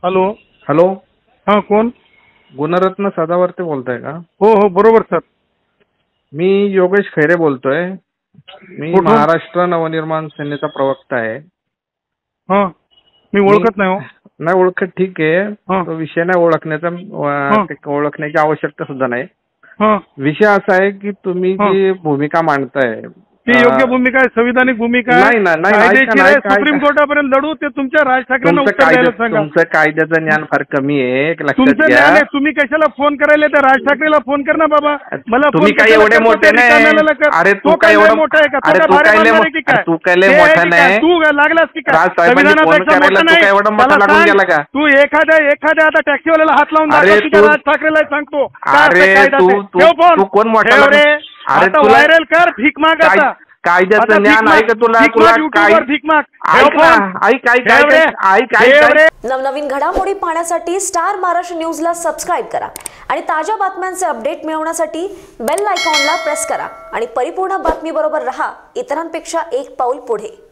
Hello. Hello. हा, कोण? गुणरत्न सदावर्ते बोलताय का? हो हो, बरोबर सर. मी योगेश खैरे बोलतोय. मी कुठून? महाराष्ट्र नवनिर्माण सेनेचा प्रवक्ता आहे. हा, मी ओळखत नाही हो. नाही ओळखत, ठीक आहे. हा. तो विषय नाही ओळखण्याचा, हा. ओळखण्याची आवश्यकता सुद्धा नाही. हा. विषय असा आहे की तुम्ही हा. जी भूमिका मांडताय ती योग्य भूमिका आहे, संविधानिक भूमिका आहे, नाही ना, नाही, कायदेशीर आहे. ऐका, सुप्रीम कोर्टापर्यंत लढू. ते तुमच्या राज ठाकरेंना तुमचं उत्तर द्यायला सांगा. तुमचं कायद्याचं ज्ञान फार कमी आहे, एक लक्षात तुमचं घ्या. ज्ञान आहे. तुम्ही कशाला फोन करायला? तर राज ठाकरेला फोन कर ना बाबा. मला तुम्ही फोन काय कशाला एवढे करतो? मोठे ते रिकाम्याला नाही. कर. अरे तो तू काय काय एवढं मोठा आहे का? तो अरे काय तू भारी काय मानणार आहे की काय? तू काय लय ते आहे मोठा की काय? नाही. तू लागलास की काय? राजसाहेबांनी फोन संविधानापेक्षा करायला मोठा तू नाही. काय एवढा मोठा त्याला लागून सांग, गेला का? तू एखाद्या आता टॅक्सीवाल्याला हात लावून अरे दाखव की त्या तू- राज ठाकरेला सांगतो काय अरे असं कायदा तू ते. तू ठेव फोन. तू कोण मोठा ठेव रे. अरे आता तुला व्हायरल कर. भीक माग आता. आता कायद्याचं भीक ज्ञान आहे माग. का तुला? भीक तुला माग युट्यूबवर. भीक माग. ठेव ऐक ना, फोन. ऐक ऐक ठेव रे. ऐक ठेव ऐक रे. नवनवीन घडामोडी पाहण्यासाठी स्टार महाराष्ट्र न्यूजला सबस्क्राईब करा आणि ताज्या बातम्यांचे अपडेट मिळवण्यासाठी बेल आयकॉनला प्रेस करा आणि परिपूर्ण बातमीबरोबर रहा, इतरांपेक्षा एक पाऊल पुढे.